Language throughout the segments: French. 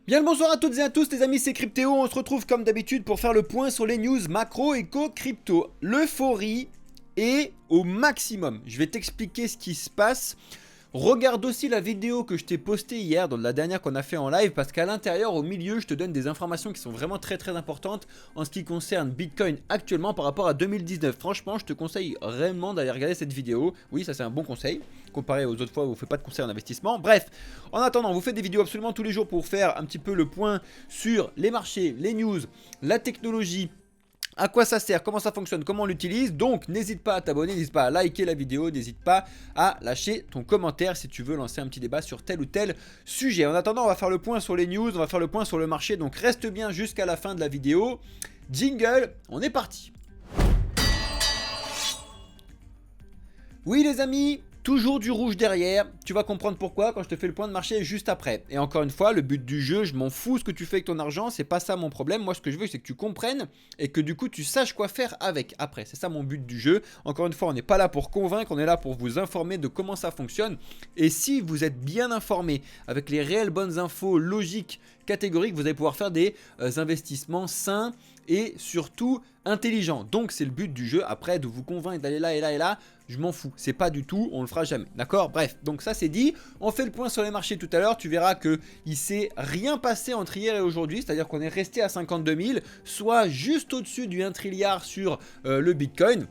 Bien le bonsoir à toutes et à tous les amis, c'est Cryptéo, on se retrouve comme d'habitude pour faire le point sur les news macro, éco, crypto. L'euphorie est au maximum, je vais t'expliquer ce qui se passe. Regarde aussi la vidéo que je t'ai postée hier, dans la dernière qu'on a fait en live, parce qu'à l'intérieur, au milieu, je te donne des informations qui sont vraiment très importantes en ce qui concerne Bitcoin actuellement par rapport à 2019. Franchement, je te conseille réellement d'aller regarder cette vidéo. Oui, ça c'est un bon conseil, comparé aux autres fois où on ne fait pas de conseils en investissement. Bref, en attendant, on vous fait des vidéos absolument tous les jours pour faire un petit peu le point sur les marchés, les news, la technologie. À quoi ça sert, comment ça fonctionne, comment on l'utilise. Donc n'hésite pas à t'abonner, n'hésite pas à liker la vidéo, n'hésite pas à lâcher ton commentaire si tu veux lancer un petit débat sur tel ou tel sujet. En attendant, on va faire le point sur les news, on va faire le point sur le marché, donc reste bien jusqu'à la fin de la vidéo. Jingle, on est parti. Oui les amis, toujours du rouge derrière, tu vas comprendre pourquoi quand je te fais le point de marché juste après. Et encore une fois, le but du jeu, je m'en fous ce que tu fais avec ton argent, c'est pas ça mon problème. Moi ce que je veux c'est que tu comprennes et que du coup tu saches quoi faire avec après. C'est ça mon but du jeu. Encore une fois, on n'est pas là pour convaincre, on est là pour vous informer de comment ça fonctionne. Et si vous êtes bien informé avec les réelles bonnes infos logiques, catégoriques, vous allez pouvoir faire des investissements sains et surtout intelligents. Donc c'est le but du jeu. Après de vous convaincre d'aller là et là et là, je m'en fous, c'est pas du tout, on le fera jamais, d'accord? Bref, donc ça c'est dit, on fait le point sur les marchés tout à l'heure, tu verras que il s'est rien passé entre hier et aujourd'hui, c'est-à-dire qu'on est resté à 52 000, soit juste au-dessus du 1 trilliard sur le Bitcoin.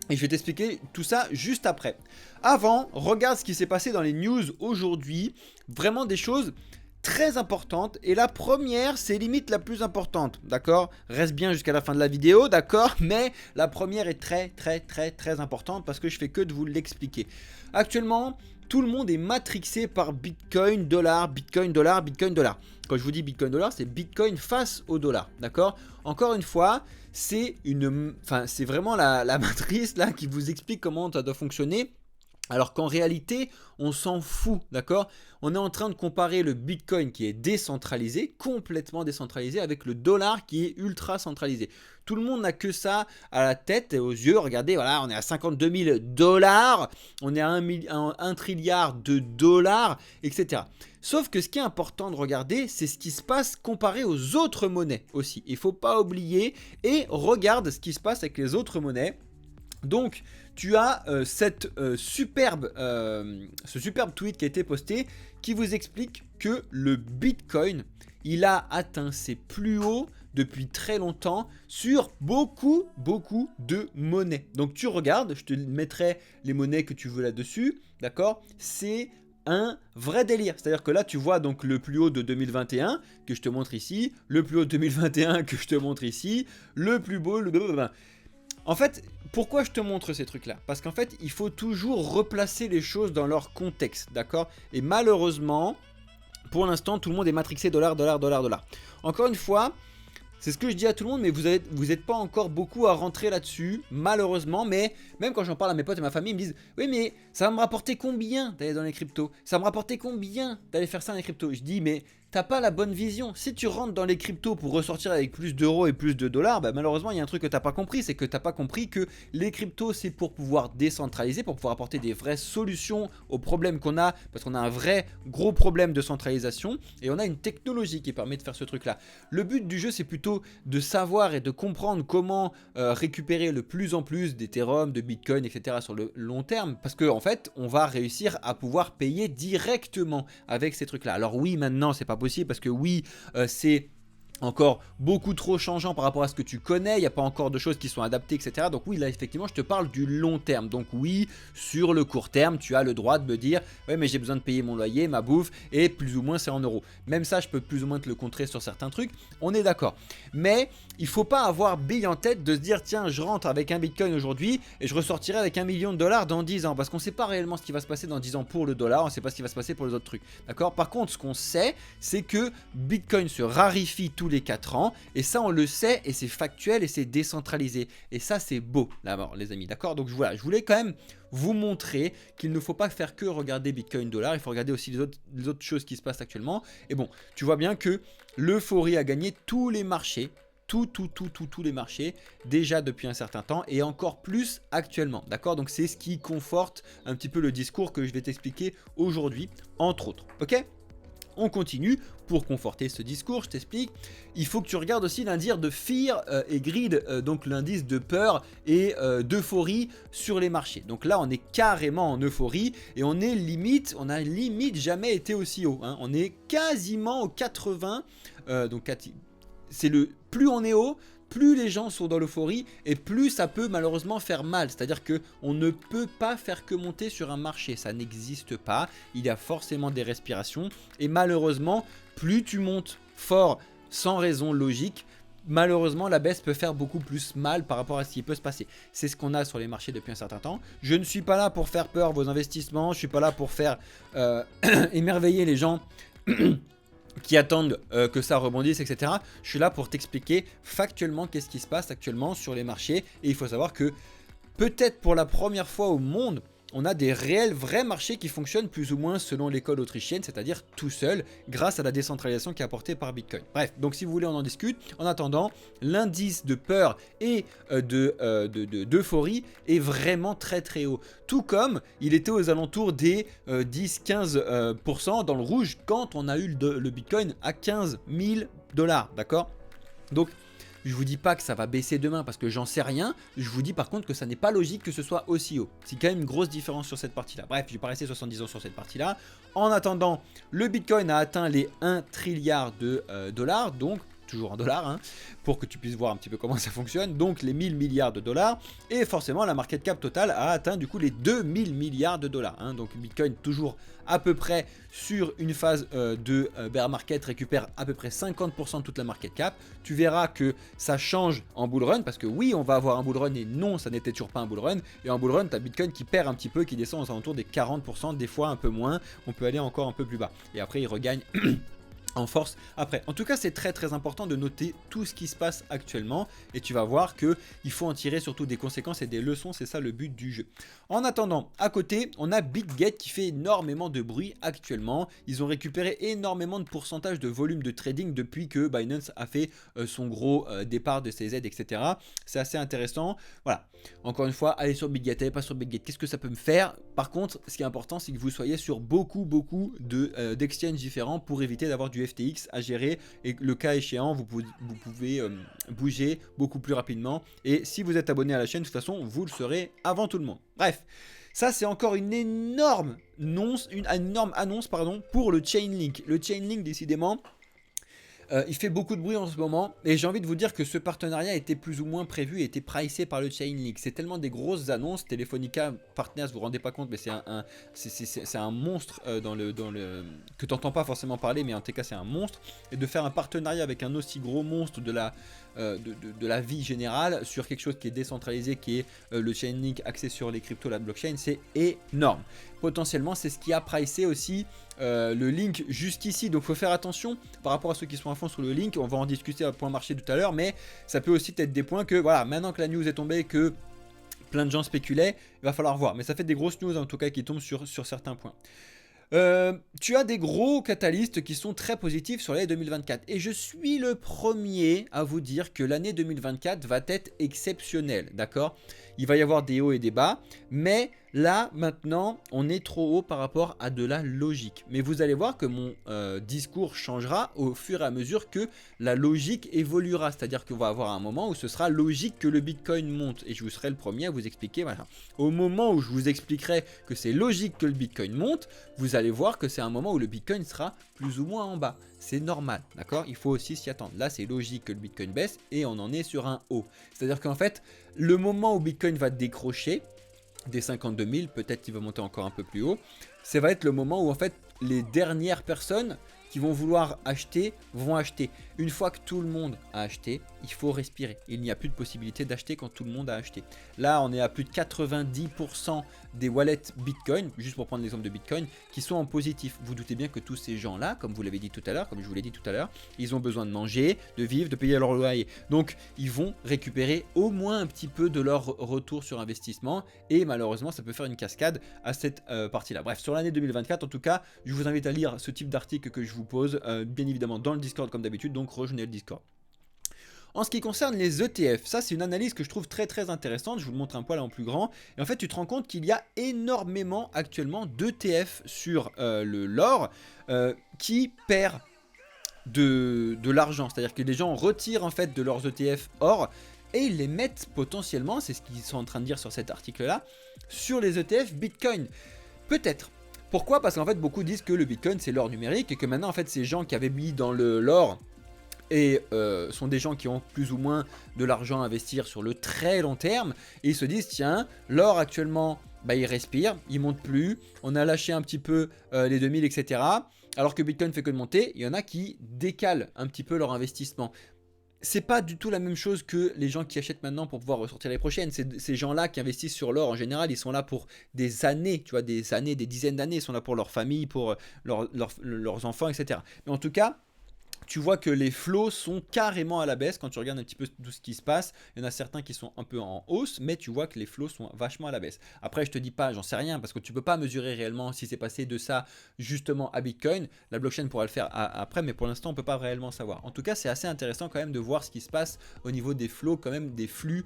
Et je vais t'expliquer tout ça juste après. Avant, regarde ce qui s'est passé dans les news aujourd'hui, vraiment des choses très importante, et la première c'est limite la plus importante, d'accord? Reste bien jusqu'à la fin de la vidéo, d'accord? Mais la première est très importante parce que je fais que de vous l'expliquer. Actuellement, tout le monde est matrixé par Bitcoin, dollar, Bitcoin, dollar, Bitcoin, dollar. Quand je vous dis Bitcoin, dollar, c'est Bitcoin face au dollar, d'accord? Encore une fois, c'est vraiment la matrice là qui vous explique comment ça doit fonctionner. Alors qu'en réalité, on s'en fout, d'accord? On est en train de comparer le Bitcoin qui est décentralisé, complètement décentralisé, avec le dollar qui est ultra centralisé. Tout le monde n'a que ça à la tête et aux yeux. Regardez, voilà, on est à 52 000 $, on est à 1 trilliard de dollars, etc. Sauf que ce qui est important de regarder, c'est ce qui se passe comparé aux autres monnaies aussi. Il ne faut pas oublier, et regarde ce qui se passe avec les autres monnaies. Donc tu as ce superbe tweet qui a été posté qui vous explique que le Bitcoin, il a atteint ses plus hauts depuis très longtemps sur beaucoup de monnaies. Donc tu regardes, je te mettrai les monnaies que tu veux là-dessus, d'accord? C'est un vrai délire, c'est-à-dire que là tu vois donc le plus haut de 2021 que je te montre ici, le plus haut de 2021 que je te montre ici, le plus beau, En fait, pourquoi je te montre ces trucs-là? Parce qu'en fait, il faut toujours replacer les choses dans leur contexte, d'accord? Et malheureusement, pour l'instant, tout le monde est matrixé dollar, dollar, dollar, dollar. Encore une fois, c'est ce que je dis à tout le monde, mais vous n'êtes pas encore beaucoup à rentrer là-dessus, malheureusement. Mais même quand j'en parle à mes potes et ma famille, ils me disent « Oui, mais ça va me rapporter combien d'aller dans les cryptos? Ça va me rapporter combien d'aller faire ça dans les cryptos ?» Je dis « Mais t'as pas la bonne vision. Si tu rentres dans les cryptos pour ressortir avec plus d'euros et plus de dollars, bah malheureusement, il y a un truc que t'as pas compris, c'est que t'as pas compris que les cryptos, c'est pour pouvoir décentraliser, pour pouvoir apporter des vraies solutions aux problèmes qu'on a, parce qu'on a un vrai gros problème de centralisation, et on a une technologie qui permet de faire ce truc-là. Le but du jeu, c'est plutôt de savoir et de comprendre comment récupérer le plus en plus d'Ethereum, de Bitcoin, etc. sur le long terme, parce qu'en fait, on va réussir à pouvoir payer directement avec ces trucs-là. Alors oui, maintenant, c'est pas possible parce que oui, c'est encore beaucoup trop changeant par rapport à ce que tu connais, il n'y a pas encore de choses qui sont adaptées, etc. Donc oui, là effectivement je te parle du long terme. Donc oui, sur le court terme, tu as le droit de me dire « Ouais mais j'ai besoin de payer mon loyer, ma bouffe, et plus ou moins c'est en euros ». Même ça, je peux plus ou moins te le contrer sur certains trucs, on est d'accord. Mais il ne faut pas avoir bille en tête de se dire « Tiens, je rentre avec un Bitcoin aujourd'hui et je ressortirai avec $1 million dans 10 ans ». Parce qu'on ne sait pas réellement ce qui va se passer dans 10 ans pour le dollar, on ne sait pas ce qui va se passer pour les autres trucs. D'accord? Par contre, ce qu'on sait, c'est que Bitcoin se raréfie tous les 4 ans, et ça on le sait, et c'est factuel et c'est décentralisé, et ça c'est beau d'abord les amis, d'accord? Donc voilà, je voulais quand même vous montrer qu'il ne faut pas faire que regarder Bitcoin dollar, il faut regarder aussi les autres choses qui se passent actuellement. Et bon, tu vois bien que l'euphorie a gagné tous les marchés, tous les marchés déjà depuis un certain temps, et encore plus actuellement, d'accord? Donc c'est ce qui conforte un petit peu le discours que je vais t'expliquer aujourd'hui, entre autres, ok? On continue. Pour conforter ce discours, je t'explique. Il faut que tu regardes aussi l'indice de Fear et Greed, donc l'indice de peur et d'euphorie sur les marchés. Donc là, on est carrément en euphorie et on a limite jamais été aussi haut. Hein. On est quasiment au 80. C'est le plus on est haut, plus les gens sont dans l'euphorie et plus ça peut malheureusement faire mal. C'est-à-dire qu'on ne peut pas faire que monter sur un marché, ça n'existe pas. Il y a forcément des respirations et malheureusement, plus tu montes fort sans raison logique, malheureusement la baisse peut faire beaucoup plus mal par rapport à ce qui peut se passer. C'est ce qu'on a sur les marchés depuis un certain temps. Je ne suis pas là pour faire peur vos investissements, je ne suis pas là pour faire émerveiller les gens qui attendent que ça rebondisse, etc. Je suis là pour t'expliquer factuellement qu'est-ce qui se passe actuellement sur les marchés. Et il faut savoir que peut-être pour la première fois au monde, on a des réels, vrais marchés qui fonctionnent plus ou moins selon l'école autrichienne, c'est-à-dire tout seul, grâce à la décentralisation qui est apportée par Bitcoin. Bref, donc si vous voulez, on en discute. En attendant, l'indice de peur et d'euphorie est vraiment très très haut. Tout comme il était aux alentours des 10-15% dans le rouge quand on a eu le Bitcoin à 15 000 $, d'accord? Donc, je vous dis pas que ça va baisser demain parce que j'en sais rien. Je vous dis par contre que ça n'est pas logique que ce soit aussi haut. C'est quand même une grosse différence sur cette partie-là. Bref, je vais pas rester 70 ans sur cette partie-là. En attendant, le Bitcoin a atteint les 1 trilliard de dollars, donc toujours en dollars, hein, pour que tu puisses voir un petit peu comment ça fonctionne, donc les 1000 milliards de dollars, et forcément la market cap totale a atteint du coup les 2000 milliards de dollars, hein, donc Bitcoin toujours à peu près sur une phase de bear market récupère à peu près 50% de toute la market cap. Tu verras que ça change en bull run, parce que oui on va avoir un bull run et non ça n'était toujours pas un bull run, et en bull run tu as Bitcoin qui perd un petit peu, qui descend aux alentours des 40%, des fois un peu moins, on peut aller encore un peu plus bas, et après il regagne en force après. En tout cas, c'est très très important de noter tout ce qui se passe actuellement et tu vas voir que il faut en tirer surtout des conséquences et des leçons, c'est ça le but du jeu. En attendant, à côté, on a BitGet qui fait énormément de bruit actuellement. Ils ont récupéré énormément de pourcentage de volume de trading depuis que Binance a fait son gros départ de CZ, etc. C'est assez intéressant. Voilà. Encore une fois, allez sur BitGet, allez pas sur BitGet. Qu'est-ce que ça peut me faire? Par contre, ce qui est important, c'est que vous soyez sur beaucoup d'exchanges différents pour éviter d'avoir du FTX à gérer et le cas échéant vous pouvez bouger beaucoup plus rapidement, et si vous êtes abonné à la chaîne de toute façon vous le serez avant tout le monde. Bref, ça c'est encore une énorme annonce pardon, pour le Chainlink. Le Chainlink décidément il fait beaucoup de bruit en ce moment et j'ai envie de vous dire que ce partenariat était plus ou moins prévu et était pricé par le Chainlink. C'est tellement des grosses annonces. Telefonica Partners, vous vous rendez pas compte, mais c'est un monstre que tu n'entends pas forcément parler, mais en tout cas c'est un monstre. Et de faire un partenariat avec un aussi gros monstre de la vie générale sur quelque chose qui est décentralisé, qui est le Chainlink axé sur les cryptos, la blockchain, c'est énorme. Potentiellement c'est ce qui a pricé aussi le link jusqu'ici, donc il faut faire attention par rapport à ceux qui sont à fond sur le link. On va en discuter à point marché tout à l'heure, mais ça peut aussi être des points que voilà, maintenant que la news est tombée, que plein de gens spéculaient, il va falloir voir, mais ça fait des grosses news en tout cas qui tombent sur certains points. Tu as des gros catalystes qui sont très positifs sur l'année 2024 et je suis le premier à vous dire que l'année 2024 va être exceptionnelle, d'accord? Il va y avoir des hauts et des bas, mais là maintenant on est trop haut par rapport à de la logique. Mais vous allez voir que mon discours changera au fur et à mesure que la logique évoluera, c'est-à-dire qu'on va avoir un moment où ce sera logique que le Bitcoin monte et je vous serai le premier à vous expliquer. Voilà. Au moment où je vous expliquerai que c'est logique que le Bitcoin monte, vous allez voir que c'est un moment où le Bitcoin sera plus ou moins en bas. C'est normal, d'accord? Il faut aussi s'y attendre. Là, c'est logique que le Bitcoin baisse et on en est sur un haut. C'est-à-dire qu'en fait, le moment où Bitcoin va décrocher des 52 000, peut-être qu'il va monter encore un peu plus haut, ça va être le moment où en fait les dernières personnes qui vont vouloir acheter vont acheter. Une fois que tout le monde a acheté, il faut respirer. Il n'y a plus de possibilité d'acheter quand tout le monde a acheté. Là, on est à plus de 90% des wallets Bitcoin, juste pour prendre l'exemple de Bitcoin, qui sont en positif. Vous doutez bien que tous ces gens-là, comme vous l'avez dit tout à l'heure, comme je vous l'ai dit tout à l'heure, ils ont besoin de manger, de vivre, de payer leur loyer. Donc, ils vont récupérer au moins un petit peu de leur retour sur investissement et malheureusement, ça peut faire une cascade à cette partie-là. Bref, sur l'année 2024, en tout cas, je vous invite à lire ce type d'article que je vous pose, bien évidemment dans le Discord comme d'habitude, donc rejoignez le Discord. En ce qui concerne les ETF, ça c'est une analyse que je trouve très très intéressante, je vous le montre un poil en plus grand. Et en fait tu te rends compte qu'il y a énormément actuellement d'ETF sur l'or qui perd de l'argent. C'est-à-dire que les gens retirent en fait de leurs ETF or et ils les mettent potentiellement, c'est ce qu'ils sont en train de dire sur cet article là, sur les ETF Bitcoin. Peut-être. Pourquoi? Parce qu'en fait beaucoup disent que le Bitcoin c'est l'or numérique et que maintenant en fait ces gens qui avaient mis dans l'or et sont des gens qui ont plus ou moins de l'argent à investir sur le très long terme et ils se disent tiens l'or actuellement bah, il respire, il monte plus, on a lâché un petit peu les 2000 etc. Alors que Bitcoin fait que de monter, il y en a qui décalent un petit peu leur investissement. C'est pas du tout la même chose que les gens qui achètent maintenant pour pouvoir ressortir les prochaines. Ces gens-là qui investissent sur l'or en général, ils sont là pour des années, tu vois, des années, des dizaines d'années, ils sont là pour leur famille, pour leurs enfants, etc. Mais en tout cas, tu vois que les flots sont carrément à la baisse quand tu regardes un petit peu tout ce qui se passe. Il y en a certains qui sont un peu en hausse, mais tu vois que les flots sont vachement à la baisse. Après, je te dis pas, j'en sais rien, parce que tu peux pas mesurer réellement si c'est passé de ça justement à Bitcoin. La blockchain pourra le faire après, mais pour l'instant, on peut pas réellement savoir. En tout cas, c'est assez intéressant quand même de voir ce qui se passe au niveau des flots, quand même des flux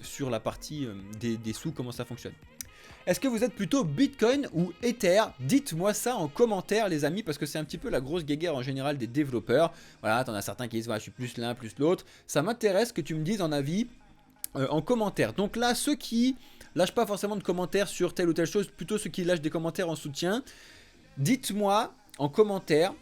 sur la partie des sous, comment ça fonctionne. Est-ce que vous êtes plutôt Bitcoin ou Ether? Dites-moi ça en commentaire les amis, parce que c'est un petit peu la grosse guéguerre en général des développeurs. Voilà, t'en as certains qui disent ouais, je suis plus l'un, plus l'autre. Ça m'intéresse que tu me dises en avis en commentaire. Donc là, ceux qui lâchent pas forcément de commentaires sur telle ou telle chose, plutôt ceux qui lâchent des commentaires en soutien, dites-moi en commentaire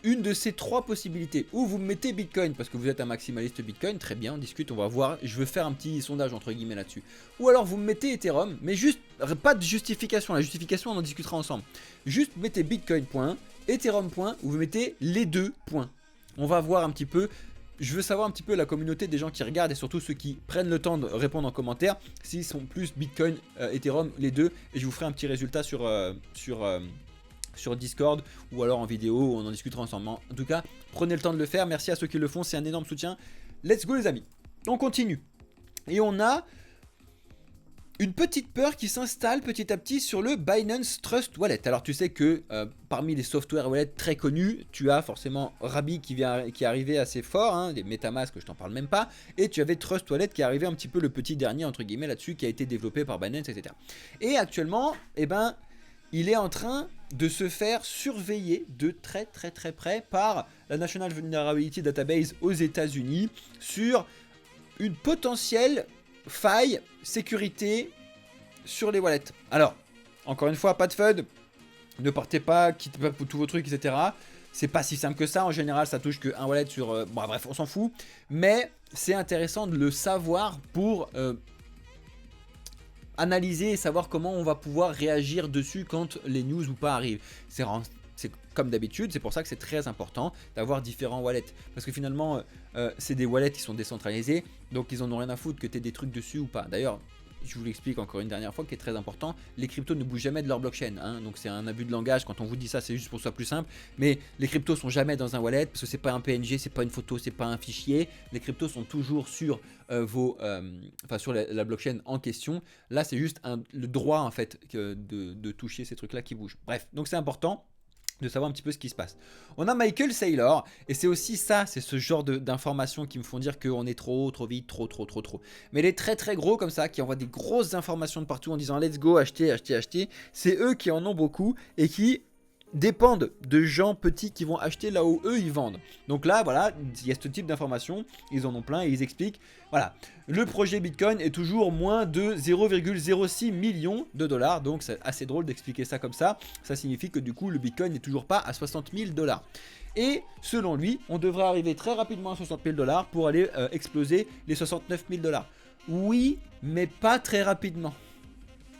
une de ces trois possibilités. Ou vous mettez Bitcoin parce que vous êtes un maximaliste Bitcoin, très bien, on discute, on va voir, je veux faire un petit sondage entre guillemets là-dessus. Ou alors vous mettez Ethereum, mais juste, pas de justification, la justification on en discutera ensemble. Juste mettez Bitcoin point, Ethereum point, ou vous mettez les deux points. On va voir un petit peu, je veux savoir un petit peu la communauté des gens qui regardent et surtout ceux qui prennent le temps de répondre en commentaire, s'ils sont plus Bitcoin, Ethereum, les deux, et je vous ferai un petit résultat sur Discord ou alors en vidéo, on en discutera ensemble. En tout cas, prenez le temps de le faire. Merci à ceux qui le font, c'est un énorme soutien. Let's go les amis. On continue. Et on a une petite peur qui s'installe petit à petit sur le Binance Trust Wallet. Alors tu sais que parmi les software wallets très connus, tu as forcément Rabby qui est arrivé assez fort, hein, les Metamask, je t'en parle même pas, et tu avais Trust Wallet qui est arrivé un petit peu le petit dernier entre guillemets là-dessus, qui a été développé par Binance, etc. Et actuellement, eh ben, il est en train de se faire surveiller de très près par la National Vulnerability Database aux États-Unis sur une potentielle faille sécurité sur les wallets. Alors, encore une fois, pas de FUD, ne partez pas, quittez pas tous vos trucs, etc. C'est pas si simple que ça, en général ça touche qu'un wallet sur... bon bref, on s'en fout, mais c'est intéressant de le savoir pour... analyser et savoir comment on va pouvoir réagir dessus quand les news ou pas arrivent. C'est comme d'habitude, c'est pour ça que c'est très important d'avoir différents wallets. Parce que finalement, c'est des wallets qui sont décentralisés, donc ils en ont rien à foutre que tu aies des trucs dessus ou pas. D'ailleurs, je vous l'explique encore une dernière fois, qui est très important, les cryptos ne bougent jamais de leur blockchain, hein, donc c'est un abus de langage, quand on vous dit ça c'est juste pour que ce soit plus simple, mais les cryptos sont jamais dans un wallet, parce que c'est pas un PNG, c'est pas une photo, c'est pas un fichier, les cryptos sont toujours sur sur la blockchain en question, là c'est juste le droit en fait de toucher ces trucs là qui bougent. Bref, donc c'est important de savoir un petit peu ce qui se passe. On a Michael Saylor, et c'est aussi ça, c'est ce genre d'informations qui me font dire qu'on est trop vite, trop. Mais les très gros comme ça, qui envoient des grosses informations de partout en disant let's go, acheter, c'est eux qui en ont beaucoup et qui dépendent de gens petits qui vont acheter là où eux ils vendent. Donc là voilà, il y a ce type d'informations, ils en ont plein et ils expliquent, voilà, le projet Bitcoin est toujours moins de 0,06 millions de dollars, donc c'est assez drôle d'expliquer ça comme ça, ça signifie que du coup le Bitcoin n'est toujours pas à 60 000 dollars. Et selon lui, on devrait arriver très rapidement à 60 000 dollars pour aller exploser les 69 000 dollars. Oui, mais pas très rapidement.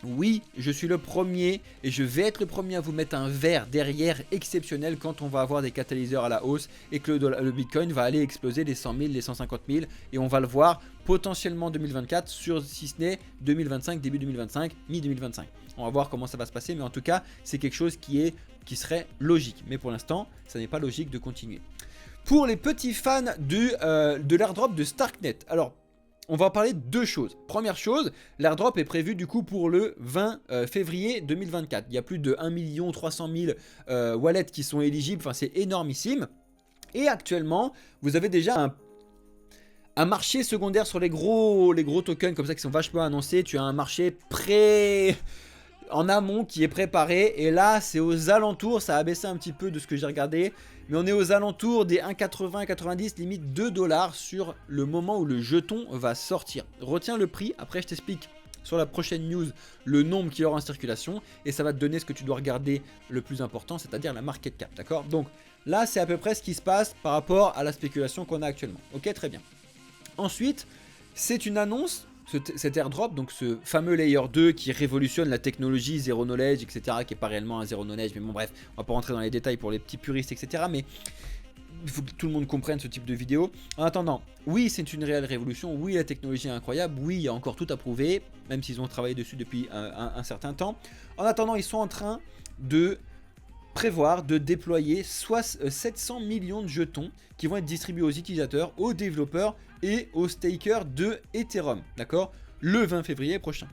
Oui, je suis le premier et je vais être le premier à vous mettre un verre derrière exceptionnel quand on va avoir des catalyseurs à la hausse et que le Bitcoin va aller exploser les 100 000, les 150 000 et on va le voir potentiellement 2024, si ce n'est 2025, début 2025, mi-2025. On va voir comment ça va se passer, mais en tout cas, c'est quelque chose qui serait logique. Mais pour l'instant, ça n'est pas logique de continuer. Pour les petits fans de l'airdrop de Starknet, alors... on va parler de deux choses. Première chose, l'airdrop est prévu du coup pour le 20 février 2024. Il y a plus de 1 300 000 wallets qui sont éligibles, enfin c'est énormissime. Et actuellement, vous avez déjà Un marché secondaire sur les gros tokens comme ça qui sont vachement annoncés. Tu as un marché prêt en amont qui est préparé. Et là, c'est aux alentours. Ça a baissé un petit peu de ce que j'ai regardé. Mais on est aux alentours des 1,80, 90, limite 2 dollars sur le moment où le jeton va sortir. Retiens le prix. Après, je t'explique sur la prochaine news le nombre qu'il y aura en circulation. Et ça va te donner ce que tu dois regarder le plus important, c'est-à-dire la market cap. D'accord? Donc là, c'est à peu près ce qui se passe par rapport à la spéculation qu'on a actuellement. Ok, très bien. Ensuite, c'est une annonce, cet airdrop, donc ce fameux layer 2 qui révolutionne la technologie zero knowledge, etc., qui n'est pas réellement un zero knowledge, mais bon bref, on va pas rentrer dans les détails pour les petits puristes, etc., mais il faut que tout le monde comprenne ce type de vidéo. En attendant, oui, c'est une réelle révolution, oui, la technologie est incroyable, oui, il y a encore tout à prouver, même s'ils ont travaillé dessus depuis un certain temps. En attendant, ils sont en train de prévoir de déployer 700 millions de jetons qui vont être distribués aux utilisateurs, aux développeurs et aux stakers de Ethereum, d'accord, le 20 février prochain.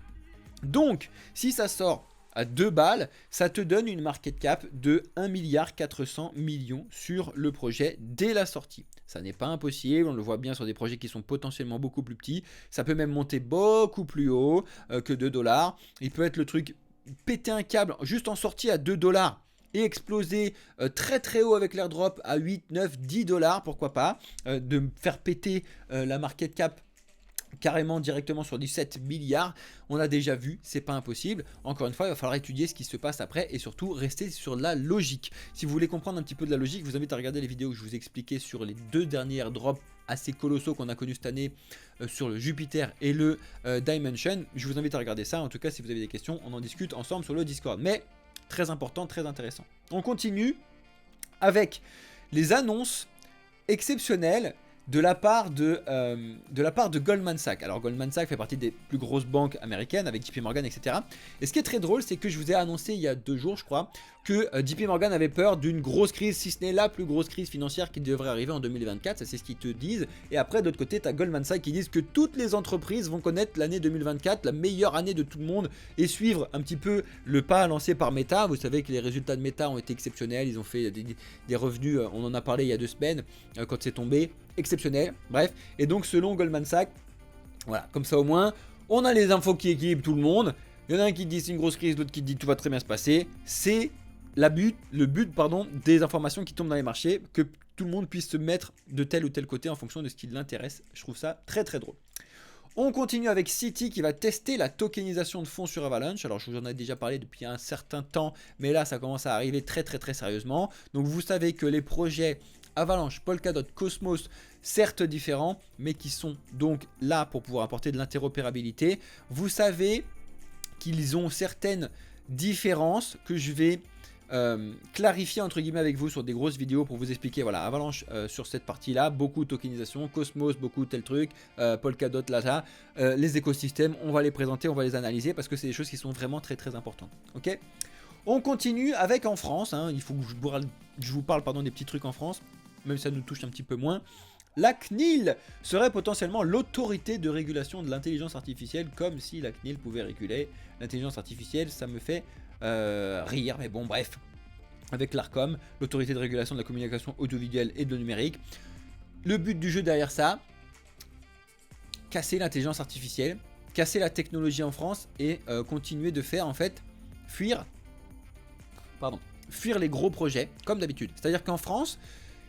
Donc, si ça sort à 2 balles, ça te donne une market cap de 1,4 milliard sur le projet dès la sortie. Ça n'est pas impossible, on le voit bien sur des projets qui sont potentiellement beaucoup plus petits. Ça peut même monter beaucoup plus haut que 2 dollars. Il peut être le truc péter un câble juste en sortie à 2 dollars. Et exploser très très haut avec l'airdrop à 8, 9, 10 dollars, pourquoi pas, de faire péter la market cap carrément directement sur 17 milliards, on a déjà vu, c'est pas impossible. Encore une fois, il va falloir étudier ce qui se passe après et surtout rester sur la logique. Si vous voulez comprendre un petit peu de la logique, je vous invite à regarder les vidéos que je vous ai expliquées sur les 2 derniers airdrops assez colossaux qu'on a connus cette année sur le Jupiter et le Dimension. Je vous invite à regarder ça. En tout cas, si vous avez des questions, on en discute ensemble sur le Discord. Mais très important, très intéressant. On continue avec les annonces exceptionnelles de la part de Goldman Sachs. Alors Goldman Sachs fait partie des plus grosses banques américaines avec JP Morgan, etc. Et ce qui est très drôle, c'est que je vous ai annoncé il y a 2 jours, je crois, que JP Morgan avait peur d'une grosse crise, si ce n'est la plus grosse crise financière qui devrait arriver en 2024. Ça, c'est ce qu'ils te disent. Et après, de l'autre côté, tu as Goldman Sachs qui disent que toutes les entreprises vont connaître l'année 2024, la meilleure année de tout le monde, et suivre un petit peu le pas lancé par Meta. Vous savez que les résultats de Meta ont été exceptionnels. Ils ont fait des revenus, on en a parlé il y a 2 semaines, quand c'est tombé. Exceptionnel, bref, et donc selon Goldman Sachs, voilà, comme ça au moins, on a les infos qui équilibrent tout le monde. Il y en a un qui dit c'est une grosse crise, l'autre qui dit tout va très bien se passer. C'est le but des informations qui tombent dans les marchés, que tout le monde puisse se mettre de tel ou tel côté en fonction de ce qui l'intéresse. Je trouve ça très très drôle. On continue avec Citi qui va tester la tokenisation de fonds sur Avalanche. Alors je vous en ai déjà parlé depuis un certain temps, mais là ça commence à arriver très très très sérieusement. Donc vous savez que les projets Avalanche, Polkadot, Cosmos, certes différents, mais qui sont donc là pour pouvoir apporter de l'interopérabilité. Vous savez qu'ils ont certaines différences que je vais clarifier entre guillemets avec vous sur des grosses vidéos pour vous expliquer. Voilà, Avalanche sur cette partie là, beaucoup de tokenisation, Cosmos, beaucoup tel truc, Polkadot là, les écosystèmes, on va les présenter, on va les analyser parce que c'est des choses qui sont vraiment très très importantes. Ok, on continue avec en France, hein, il faut que je vous parle des petits trucs en France, même si ça nous touche un petit peu moins. La CNIL serait potentiellement l'autorité de régulation de l'intelligence artificielle, comme si la CNIL pouvait réguler l'intelligence artificielle. Ça me fait rire, mais bon, bref. Avec l'ARCOM, l'autorité de régulation de la communication audiovisuelle et de numérique. Le but du jeu derrière ça, casser l'intelligence artificielle, casser la technologie en France et continuer de faire en fait fuir les gros projets, comme d'habitude. C'est-à-dire qu'en France,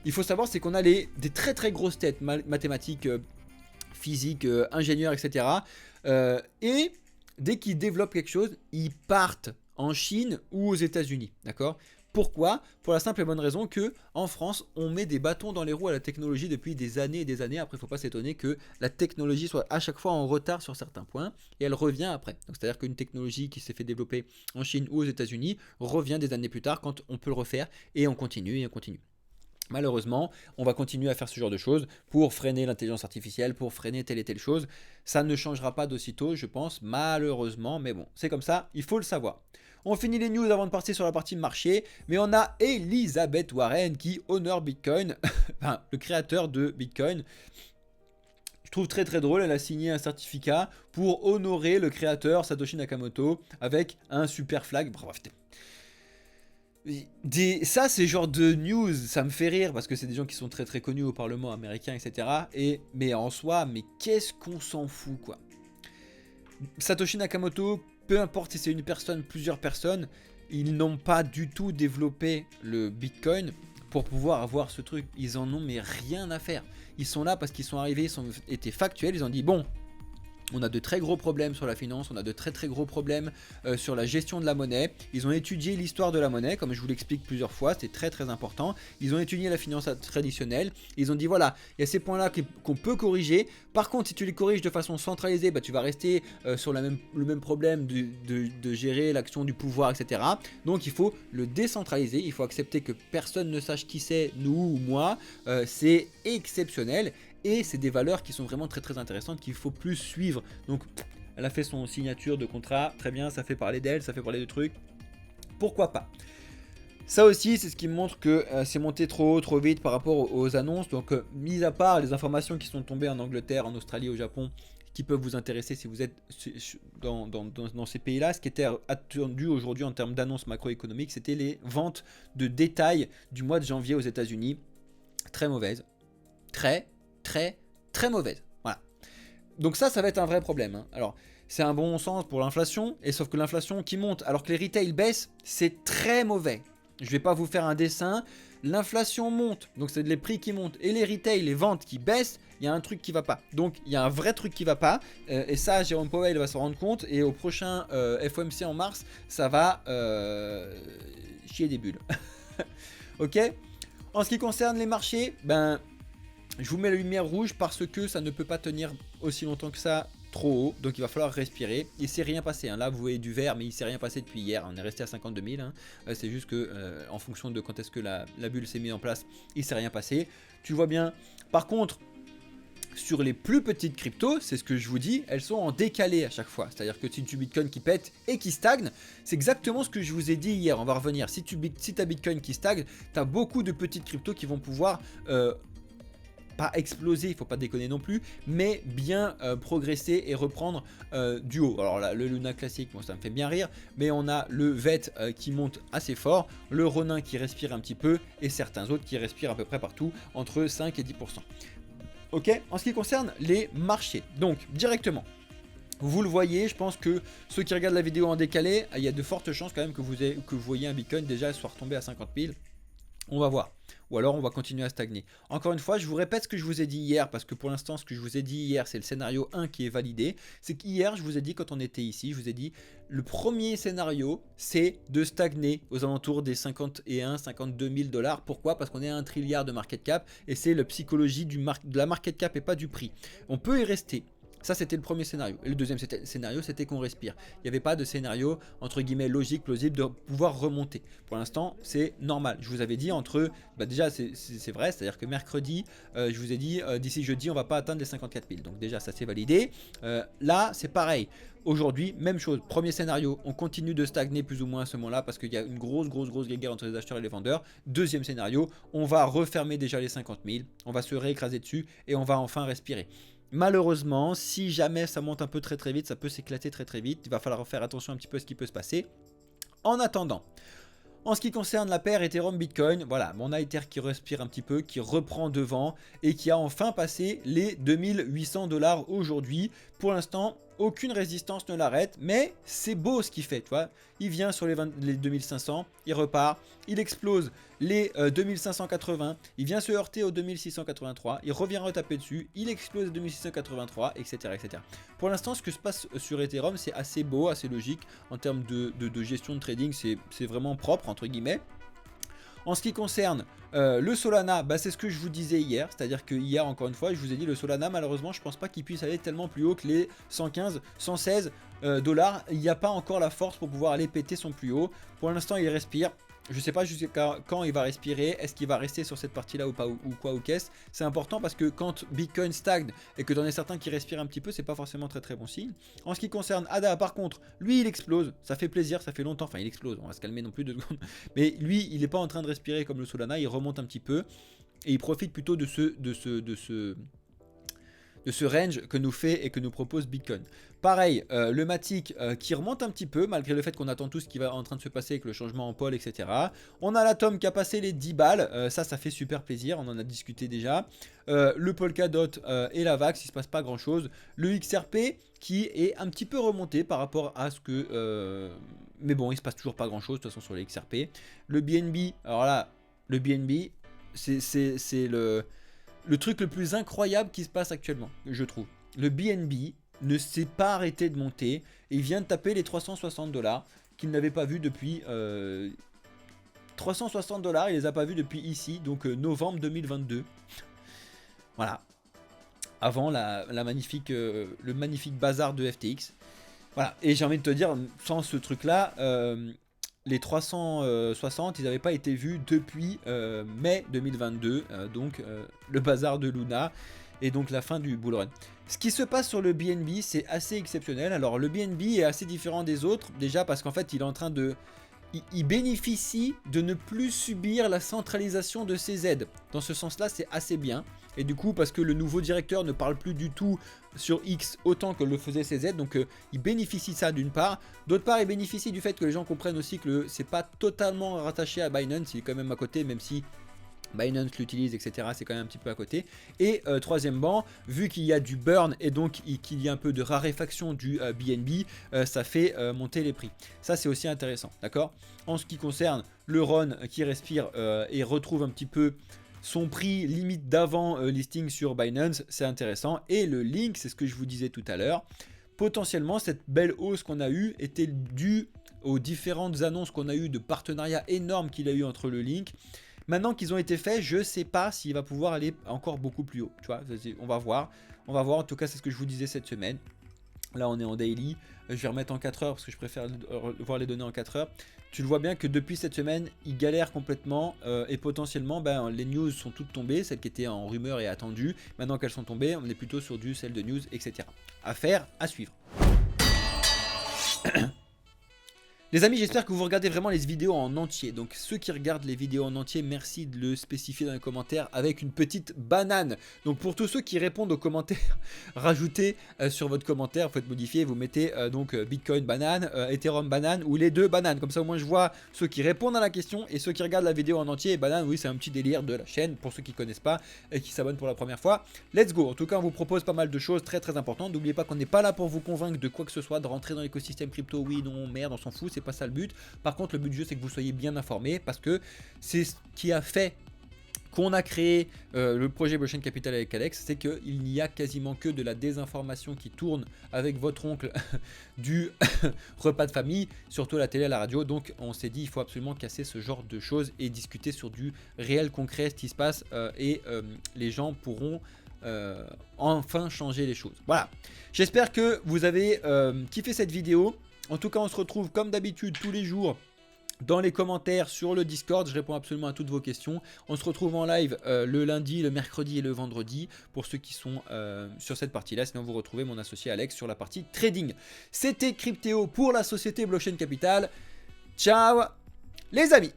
il faut savoir, c'est qu'on a des très très grosses têtes mathématiques, physiques, ingénieurs, etc. Et dès qu'ils développent quelque chose, ils partent en Chine ou aux États-Unis. D'accord ? Pourquoi ? Pour la simple et bonne raison que en France, on met des bâtons dans les roues à la technologie depuis des années et des années. Après, il ne faut pas s'étonner que la technologie soit à chaque fois en retard sur certains points et elle revient après. Donc, c'est-à-dire qu'une technologie qui s'est fait développer en Chine ou aux États-Unis revient des années plus tard quand on peut le refaire et on continue et on continue. Malheureusement, on va continuer à faire ce genre de choses pour freiner l'intelligence artificielle, pour freiner telle et telle chose. Ça ne changera pas d'aussitôt, je pense, malheureusement, mais bon, c'est comme ça, il faut le savoir. On finit les news avant de partir sur la partie marché, mais on a Elizabeth Warren qui honore Bitcoin, enfin, le créateur de Bitcoin. Je trouve très très drôle, elle a signé un certificat pour honorer le créateur Satoshi Nakamoto avec un super flag. Bref, Ça, c'est genre de news, ça me fait rire parce que c'est des gens qui sont très très connus au Parlement américain, etc. Mais en soi, mais qu'est-ce qu'on s'en fout, quoi. Satoshi Nakamoto, peu importe si c'est une personne, plusieurs personnes, ils n'ont pas du tout développé le Bitcoin pour pouvoir avoir ce truc. Ils en ont mais rien à faire. Ils sont là parce qu'ils sont arrivés, ils ont été factuels, ils ont dit bon, on a de très gros problèmes sur la finance, on a de très très gros problèmes sur la gestion de la monnaie. Ils ont étudié l'histoire de la monnaie, comme je vous l'explique plusieurs fois, c'est très très important. Ils ont étudié la finance traditionnelle. Ils ont dit voilà, il y a ces points-là qu'on peut corriger. Par contre, si tu les corriges de façon centralisée, bah, tu vas rester sur le même problème de gérer l'action du pouvoir, etc. Donc il faut le décentraliser, il faut accepter que personne ne sache qui c'est, nous ou moi. C'est exceptionnel. Et c'est des valeurs qui sont vraiment très très intéressantes qu'il faut plus suivre. Donc elle a fait son signature de contrat, très bien, ça fait parler d'elle, ça fait parler de trucs. Pourquoi pas? Ça aussi, c'est ce qui me montre que c'est monté trop haut, trop vite par rapport aux annonces. Donc mis à part les informations qui sont tombées en Angleterre, en Australie, au Japon, qui peuvent vous intéresser si vous êtes dans ces pays-là, ce qui était attendu aujourd'hui en termes d'annonces macroéconomiques, c'était les ventes de détail du mois de janvier aux États-Unis. Très mauvaise. Très mauvaise. Voilà. Donc ça va être un vrai problème. Hein. Alors, c'est un bon sens pour l'inflation, et sauf que l'inflation qui monte alors que les retail baissent, c'est très mauvais. Je vais pas vous faire un dessin. L'inflation monte, donc c'est les prix qui montent, et les retail, les ventes qui baissent, il y a un truc qui va pas. Donc il y a un vrai truc qui va pas, et ça, Jérôme Powell va s'en rendre compte, et au prochain FOMC en mars, ça va chier des bulles. Ok. En ce qui concerne les marchés, ben... je vous mets la lumière rouge parce que ça ne peut pas tenir aussi longtemps que ça trop haut. Donc il va falloir respirer. Il ne s'est rien passé. Hein. Là, vous voyez du vert, mais il ne s'est rien passé depuis hier. On est resté à 52 000. Hein. C'est juste que en fonction de quand est-ce que la bulle s'est mise en place, il ne s'est rien passé. Tu vois bien. Par contre, sur les plus petites cryptos, c'est ce que je vous dis, elles sont en décalé à chaque fois. C'est-à-dire que si tu Bitcoin qui pète et qui stagne, c'est exactement ce que je vous ai dit hier. On va revenir. Si tu as Bitcoin qui stagne, tu as beaucoup de petites cryptos qui vont pouvoir... pas exploser, il faut pas déconner non plus, mais bien progresser et reprendre du haut. Alors là, le Luna classique, bon, ça me fait bien rire, mais on a le VET qui monte assez fort, le Ronin qui respire un petit peu, et certains autres qui respirent à peu près partout, entre 5 et 10%. Ok, en ce qui concerne les marchés, donc directement. Vous le voyez, je pense que ceux qui regardent la vidéo en décalé, il y a de fortes chances quand même que vous voyez un Bitcoin déjà soit retombé à 50 000. On va voir. Ou alors on va continuer à stagner. Encore une fois, je vous répète ce que je vous ai dit hier, parce que pour l'instant, ce que je vous ai dit hier, c'est le scénario 1 qui est validé. C'est qu'hier, je vous ai dit, quand on était ici, je vous ai dit, le premier scénario, c'est de stagner aux alentours des 51, 52 000 $. Pourquoi? Parce qu'on est à 1 trilliard de market cap, et c'est la psychologie de la market cap et pas du prix. On peut y rester. Ça, c'était le premier scénario. Et le deuxième scénario, c'était qu'on respire. Il n'y avait pas de scénario, entre guillemets, logique, plausible, de pouvoir remonter. Pour l'instant, c'est normal. Je vous avais dit entre... Bah déjà, c'est vrai, c'est-à-dire que mercredi, je vous ai dit, d'ici jeudi, on ne va pas atteindre les 54 000. Donc déjà, ça c'est validé. Là, c'est pareil. Aujourd'hui, même chose. Premier scénario, on continue de stagner plus ou moins à ce moment-là parce qu'il y a une grosse guerre entre les acheteurs et les vendeurs. Deuxième scénario, on va refermer déjà les 50 000. On va se réécraser dessus et on va enfin respirer. Malheureusement, si jamais ça monte un peu très vite, ça peut s'éclater très vite. Il va falloir faire attention un petit peu à ce qui peut se passer. En attendant, en ce qui concerne la paire Ethereum Bitcoin, voilà, on a Ether qui respire un petit peu, qui reprend devant et qui a enfin passé les 2800 $ aujourd'hui. Pour l'instant, aucune résistance ne l'arrête, mais c'est beau ce qu'il fait, tu vois. Il vient sur les 2500, il repart, il explose les 2580, il vient se heurter aux 2683, il revient retaper dessus, il explose les 2683, etc. etc. Pour l'instant, ce que se passe sur Ethereum, c'est assez beau, assez logique. En termes de gestion de trading, c'est vraiment propre, entre guillemets. En ce qui concerne le Solana, bah, c'est ce que je vous disais hier, c'est-à-dire que hier, encore une fois, je vous ai dit le Solana, malheureusement, je pense pas qu'il puisse aller tellement plus haut que les 115, 116 $. Il n'y a pas encore la force pour pouvoir aller péter son plus haut. Pour l'instant, il respire. Je ne sais pas jusqu'à quand il va respirer, est-ce qu'il va rester sur cette partie-là ou pas, ou quoi, ou qu'est-ce. C'est important parce que quand Bitcoin stagne et que t'en as certains qui respirent un petit peu, c'est pas forcément très bon signe. En ce qui concerne ADA, par contre, lui il explose, ça fait plaisir, ça fait longtemps, enfin il explose, on va se calmer non plus 2 secondes. Mais lui, il n'est pas en train de respirer comme le Solana, il remonte un petit peu et il profite plutôt de range que nous fait et que nous propose Bitcoin. Pareil, le Matic qui remonte un petit peu malgré le fait qu'on attend tout ce qui va en train de se passer avec le changement en pôle, etc. On a l'Atom qui a passé les 10 balles, ça fait super plaisir, on en a discuté déjà. Le Polkadot et la VAX, il se passe pas grand chose. Le XRP qui est un petit peu remonté par rapport à ce que... mais bon, il se passe toujours pas grand chose de toute façon sur les XRP. Le BNB, alors là, le BNB, c'est le truc le plus incroyable qui se passe actuellement, je trouve. Le BNB ne s'est pas arrêté de monter et il vient de taper les 360 $, qu'il n'avait pas vu depuis 360 $, il les a pas vus depuis ici, donc novembre 2022. Voilà. Avant le magnifique bazar de FTX. Voilà. Et j'ai envie de te dire, sans ce truc-là, les 360, ils n'avaient pas été vus depuis mai 2022, donc le bazar de Luna et donc la fin du bull run. Ce qui se passe sur le BNB, c'est assez exceptionnel. Alors le BNB est assez différent des autres, déjà parce qu'en fait il est en train de... Il bénéficie de ne plus subir la centralisation de ses aides. Dans ce sens-là, c'est assez bien. Et du coup, parce que le nouveau directeur ne parle plus du tout sur X autant que le faisait CZ, donc il bénéficie de ça d'une part. D'autre part, il bénéficie du fait que les gens comprennent aussi que c'est pas totalement rattaché à Binance, il est quand même à côté, même si Binance l'utilise, etc. C'est quand même un petit peu à côté. Et troisièmement, vu qu'il y a du burn et donc qu'il y a un peu de raréfaction du BNB, ça fait monter les prix. Ça, c'est aussi intéressant, d'accord? En ce qui concerne le RON qui respire et retrouve un petit peu son prix limite d'avant listing sur Binance, c'est intéressant. Et le Link, c'est ce que je vous disais tout à l'heure. Potentiellement, cette belle hausse qu'on a eue était due aux différentes annonces qu'on a eues de partenariats énormes qu'il a eu entre le Link. Maintenant qu'ils ont été faits, je ne sais pas s'il va pouvoir aller encore beaucoup plus haut. Tu vois, on va voir. On va voir. En tout cas, c'est ce que je vous disais cette semaine. Là, on est en daily. Je vais remettre en 4 heures parce que je préfère voir les données en 4 heures. Tu le vois bien que depuis cette semaine, il galère complètement et potentiellement, les news sont toutes tombées, celles qui étaient en rumeur et attendues. Maintenant qu'elles sont tombées, on est plutôt sur du sell de news, etc. À faire, à suivre. Les amis, j'espère que vous regardez vraiment les vidéos en entier. Donc ceux qui regardent les vidéos en entier, merci de le spécifier dans les commentaires avec une petite banane. Donc pour tous ceux qui répondent aux commentaires, rajoutez sur votre commentaire, vous faites modifier, vous mettez donc Bitcoin banane, Ethereum banane ou les deux bananes. Comme ça au moins je vois ceux qui répondent à la question et ceux qui regardent la vidéo en entier. Et banane, oui, c'est un petit délire de la chaîne pour ceux qui ne connaissent pas et qui s'abonnent pour la première fois. Let's go. En tout cas, on vous propose pas mal de choses très très importantes. N'oubliez pas qu'on n'est pas là pour vous convaincre de quoi que ce soit, de rentrer dans l'écosystème crypto. Oui, non, merde, on s'en fout. C'est pas ça le but. Par contre, le but du jeu, c'est que vous soyez bien informés parce que c'est ce qui a fait qu'on a créé le projet Blockchain Capital avec Alex, c'est qu'il n'y a quasiment que de la désinformation qui tourne avec votre oncle du repas de famille, surtout à la télé, à la radio. Donc on s'est dit il faut absolument casser ce genre de choses et discuter sur du réel concret, ce qui se passe et les gens pourront enfin changer les choses. Voilà, j'espère que vous avez kiffé cette vidéo. En tout cas, on se retrouve comme d'habitude tous les jours dans les commentaires sur le Discord. Je réponds absolument à toutes vos questions. On se retrouve en live le lundi, le mercredi et le vendredi pour ceux qui sont sur cette partie-là. Sinon, vous retrouvez mon associé Alex sur la partie trading. C'était Cryptéo pour la société Blockchain Capital. Ciao les amis!